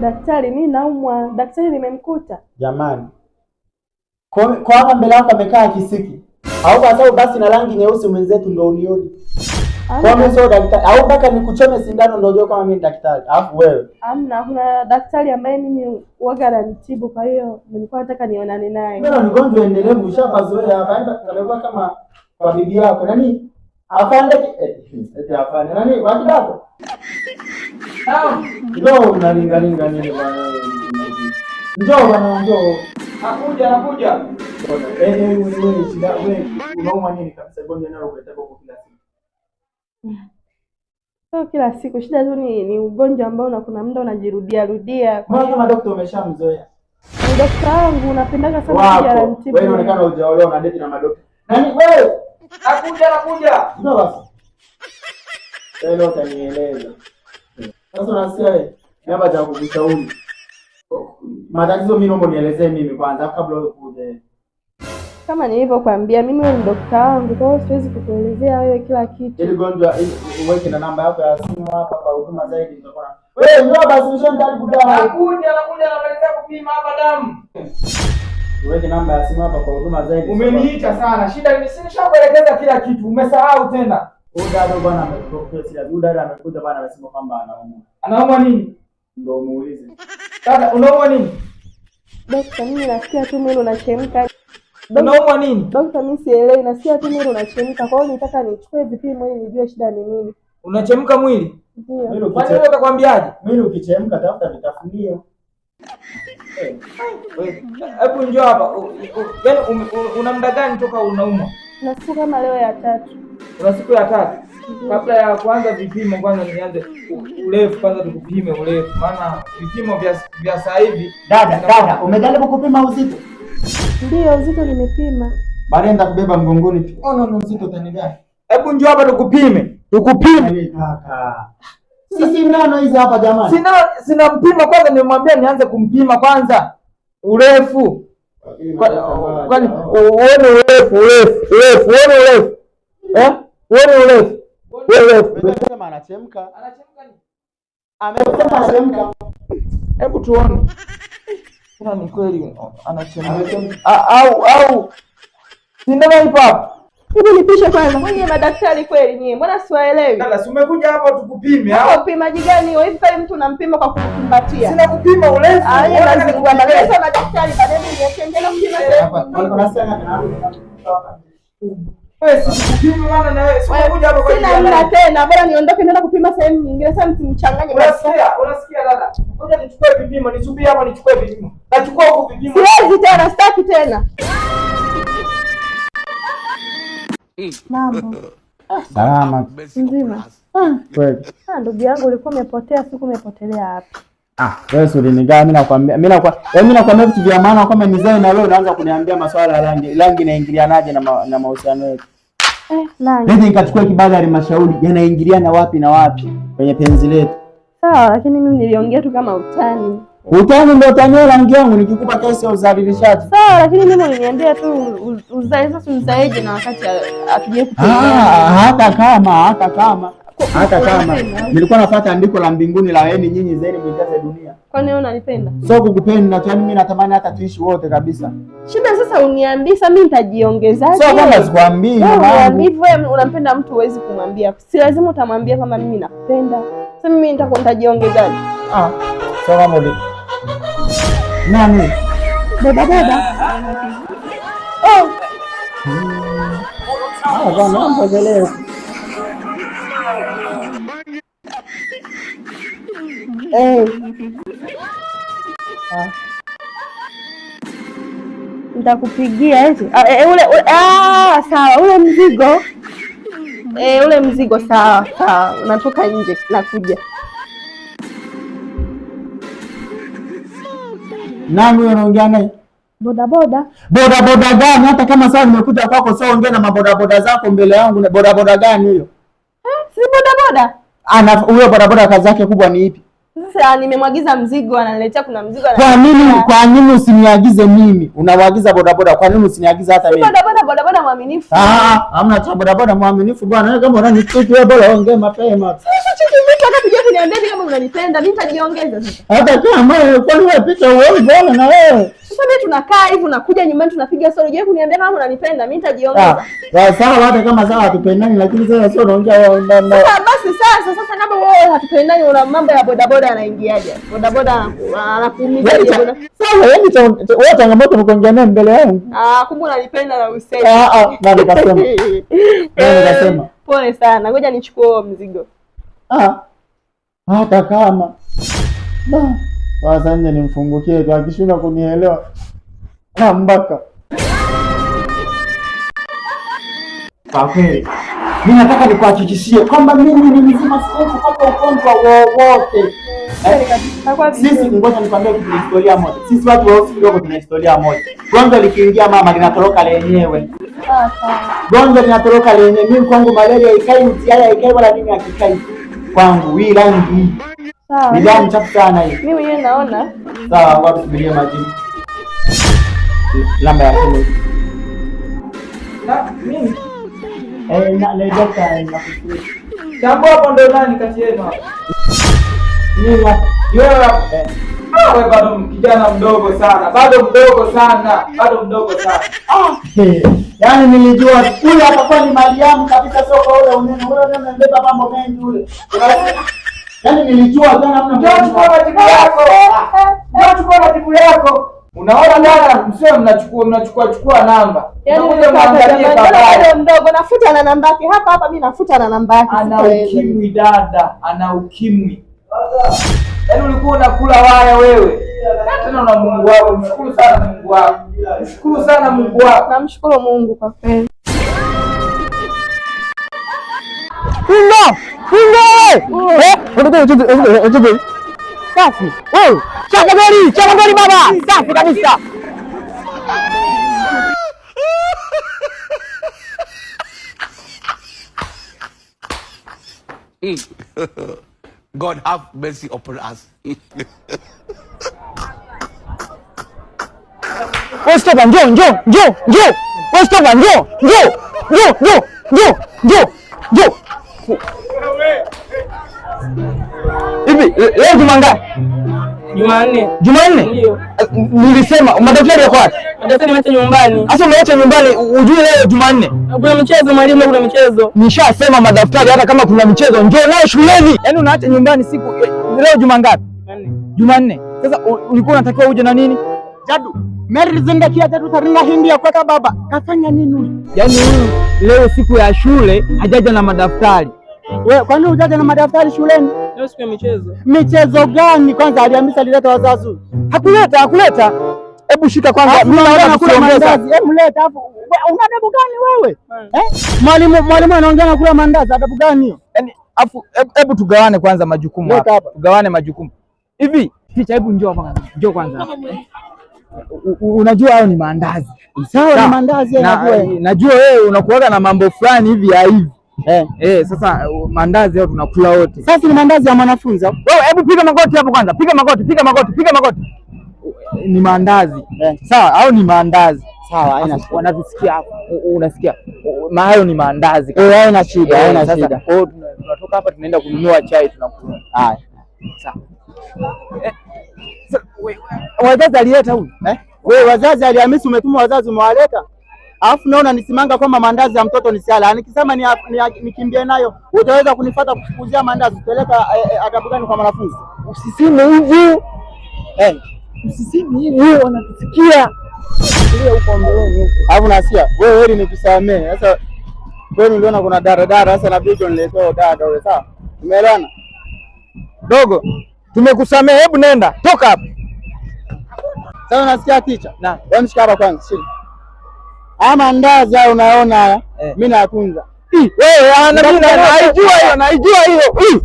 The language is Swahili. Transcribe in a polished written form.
Daktari, mimi naumwa. Daktari nimemkuta. Jamani. Kwa hapa mbele yako amekaa kisiki. Au kwa sababu basi na rangi nyeusi mwenzetu ndio unioni. Kwa mimi sio daktari. Au mpaka nikuchome sindano ndio ujue kama mimi ni daktari. Alafu wewe. Hamna, kuna daktari ambaye mimi huaga ananitibu, kwa hiyo nilikuwa nataka nionane naye. Mimi ni mgonjwa endelevu, ushapazoea hapa. Amekuwa kama kwa bibi yako. Nani? Afande eti afande. Nani? Wakidato. Njoo unalingalinga nini bwana? Njoo bwana, njoo. Nakuja. Wewe shida wewe unauma nini kabisa? Gonja nalo kuleta kwa kila siku. Sio kila siku, shida tu ni ugonjwa ambao kuna muda unajirudia. Kama daktari umeshamzoea. Ni daktari wangu, unapendaga sana kuja anatibu. Wewe unaonekana hujaolewa na date na madaktari. Nani wewe? Nakuja. Ndio basi. Leo utanieleza. Sasa unasikia wewe? Hapa cha kukushauri. Matatizo mimi naomba nielezee mimi kwanza kabla wewe kuja. Kama nilivyokuambia mimi ni daktari wangu, kwa hiyo siwezi kukuelezea wewe kila kitu. Ili gonjwa uweke na namba yako ya simu hapa kwa huduma zaidi tutakuwa. Wewe njoo basi ushaenda kudamu. Nakuja namaliza kupima hapa damu. Uweke namba ya simu hapa kwa huduma zaidi. Umeniita sana. Shida ni sisi nishakuelekeza kila kitu. Umesahau tena. Huyu dada bwana ameprofesa. Huyu dada amekuja bwana anasema kwamba anaumwa. Anaumwa nini? Ndio muulize. Dada unaumwa nini? Daktari, mimi nasikia tu mwili unachemka. Unaumwa nini? Daktari, mimi sielewi, nasikia tu mwili unachemka. Kwa hiyo nitaka nichukue vipimo ili nijue shida ni nini. Unachemka mwili? Ndio. Kwani wewe utakwambiaje? Mwili ukichemka tafuta vitafunio. Hebu njoo hapa. Yaani una muda gani toka unaumwa? Na siku kama leo ya 3. Una siku ya 3? Kabla ya kuanza vipimo kwanza nianze urefu kwanza tukupime urefu. Maana vipimo vya sasa hivi. Dada, umejaribu kupima uzito? Ndio, uzito nimepima. Baadaye nitakubeba mgongoni tu. No, uzito utanigani? Hebu njoo hapa tukupime. Kaka. Sisi nano hizi hapa jamani. Sina mpima kwanza, nimemwambia nianze kumpima kwanza. Urefu. Kwani uone urefu. Uone urefu. Uone urefu. Unasema anachemka. Anachemka nini? Amesema anachemka. Hebu tuone. Kuna ni kweli anachemka. Au sindano ipo hapa. Hebu nipishe kwanza. Mwenye madaktari kweli nyie. Mbona siwaelewi? Dada, si umekuja hapa tukupime au? Upimaji gani? Wewe pale mtu unampima kwa kukumbatia. Sina kupima urefu. Lazima kuangalia madaktari baadaye niendelee kupima hapa. Unasema wewe si kupima maana na wewe. Si umekuja hapa kwa sina muda tena. Bora niondoke naenda kupima sehemu nyingine. Sasa msimchanganye. Unasikia dada? Ngoja nichukue vipimo. Nisubiri hapa nichukue vipimo. Nachukua huko vipimo. Siwezi tena, sitaki tena. Mambo. Salama. Nzima. Kweli. Ndugu yangu ulikuwa umepotea, siku umepotelea wapi? Wewe suri ni gani? Mimi nakwambia. Mimi nakwambia vitu vya maana kama mizani na leo unaanza kuniambia masuala ya rangi. Rangi inaingilianaje na mahusiano yetu? Rangi. Ndio nikachukua kibali halmashauri yanaingiliana wapi na wapi kwenye penzi letu? Sawa, lakini mimi niliongea tu kama utani. Utani ndio utani rangi yangu nikikupa kesi ya udhalilishaji. Sawa, lakini mimi niliambia tu uzae sasa uzaeje na wakati atuje kupenda. Hata kama nilikuwa nafuata andiko la mbinguni la yeni nyinyi zaidi mjaze dunia. Kwani wewe unanipenda? Sio kukupenda tu, mimi natamani hata tuishi wote kabisa. Shida sasa uniambie sasa mimi nitajiongezaje? Sio kama sikwambii mama. Wewe unampenda mtu huwezi kumwambia. Si lazima utamwambia kama mimi nakupenda. Sasa mimi nitajiongezaje? Sio kama ule. Nani? Baba. Bwana mpozeleo. Nitakupigia eti. Sawa, ule mzigo sawa. Unatoka nje nakuja. Nani huyo unaongea naye? Bodaboda. Bodaboda gani? Hata kama sasa nimekuja kwako sasa ongea na mabodaboda zako mbele yangu. Bodaboda gani hiyo? Si bodaboda. Huyo bodaboda kazi yake kubwa ni ipi? Sasa nimemwagiza mzigo ananiletea, kuna mzigo Kwa nini usiniagize mimi? Unawaagiza bodaboda, kwa nini usiniagize hata mimi? Bodaboda mwaminifu. Hamna cha bodaboda mwaminifu bwana. Wewe kama unanichiti wewe bora ongea mapema. Sasa mtu anakuja kuniambia kama unanipenda, mimi nitajiongeza sasa. Hata kama kwani wewe picha uone bwana na wewe. Sasa mimi tunakaa hivi unakuja nyumbani tunapiga story, je, kuniambia kama unanipenda, mimi nitajiongeza. Sawa hata kama sawa hatupendani, lakini sasa sio unaongea wewe ndani. Basi sasa kama wewe hatupendani, una mambo ya bodaboda yanaingiaje? Bodaboda anakuumiza bodaboda. Sawa, wewe changamoto ni kuongea naye mbele yangu. Kumbe unanipenda na usemi. Na nikasema. Pole sana. Ngoja nichukue mzigo. Hata kama. Sasa nje nimfungukie tu, akishinda kunielewa. Mbaka. Kwa kweli. Mimi nataka nikuhakikishie kwamba mimi ni mzima, siwezi kupata ugonjwa wowote. Sisi ngoja nikwambie kitu, historia moja. Sisi watu wa hospitali kidogo tuna historia moja. Gonjwa likiingia mama linatoroka lenyewe. Gonjwa linatoroka lenyewe. Mimi kwangu malaria haikai, UTI haikai, wala nini hakikai. Kwangu hii rangi hii. Ni damu chafu sana hii. Mimi mwenyewe naona. Sawa, wapi subirie majibu. Namba ya simu. Mimi na daktari nakusikia. Jambo hapo ndo nani kati yenu hapa? Mimi hapa. Wewe bado kijana mdogo sana. Bado mdogo sana. Yaani nilijua kule atakuwa ni Mariamu kabisa, sio kwa ule unene. Ule unene mbeba mambo mengi ule. Yaani nilijua tena mna chukua majibu yako. Unaona dada, msio mnachukua namba. Unakuja mwangalie baba. Mdogo nafuta na namba yake hapa mimi nafuta na namba yake. Ana ukimwi dada, ana ukimwi. Yaani ulikuwa unakula waya wewe. Tena una Mungu wako. Mshukuru sana Mungu wako. Namshukuru Mungu kwa kweli. Safi. Chaka goli baba. Safi kabisa. God have mercy upon us. Stop, njoo. Stop, njoo. Hivi leo Jumanne? Ndio. Nilisema madaftari yako wapi? Madaftari nimeacha nyumbani. Sasa umeacha nyumbani, ujue leo Jumanne. Kuna mchezo mwalimu, kuna mchezo. Nishasema madaftari hata kama kuna mchezo njoo nayo shuleni. Yaani unaacha nyumbani siku leo juma ngapi? Jumanne. Sasa ulikuwa unatakiwa uje na nini? Jadu. Mary zingakia Jadu taringa hindi ya kwa baba. Kafanya nini huyu? Yaani huyu leo siku ya shule hajaja na madaftari. Wewe kwani hujaja na madaftari shuleni? Leo siku ya michezo. Michezo gani? Kwanza Alhamisi alileta wazazi. Hakuleta. Hebu shika kwanza. Mimi naona kula mandazi. Hebu leta hapo. Una adabu gani wewe? Mwalimu anaongea na kula mandazi. Adabu gani hiyo? Yaani afu hebu tugawane kwanza majukumu hapa. Tugawane majukumu. Hivi, picha hebu njoo kwanza. Unajua hayo ni mandazi. Sawa, ni mandazi najua wewe unakuaga na mambo fulani hivi ya hivi. Sasa mandazi hao tunakula wote. Sasa ni mandazi ya mwanafunzi. Wewe hebu piga magoti hapo kwanza. Piga magoti. Ni mandazi. Sawa, au ni mandazi. Sawa, haina shida. Wanavisikia hapo. Unasikia? Hayo ni mandazi. Haina shida. Sasa tunatoka hapa tunaenda kununua chai tunakunywa. Haya. Sawa. Wazazi alileta huyu? Wewe wazazi Alhamisi umetuma wazazi umewaleta? Alafu naona nisimanga kama mandazi ya mtoto ni sala. Nikisema nikimbie nayo, utaweza kunifuata kufukuzia mandazi. Peleka adabu gani kwa wanafunzi? Usiseme hivyo. Usiseme hivyo, wanatusikia. Ndio uko mbeleni. Alafu nasikia, wewe nikusamee. Sasa wewe uliona kuna daradara, sasa nabidi niletee dada wewe, sawa? Umeelewana? Dogo, tumekusamea, hebu nenda. Toka hapa. Sasa nasikia ticha. Na, wewe mshika hapa kwanza, shika. Mandazi haya unaona haya, mimi natunza. Wewe naijua hiyo.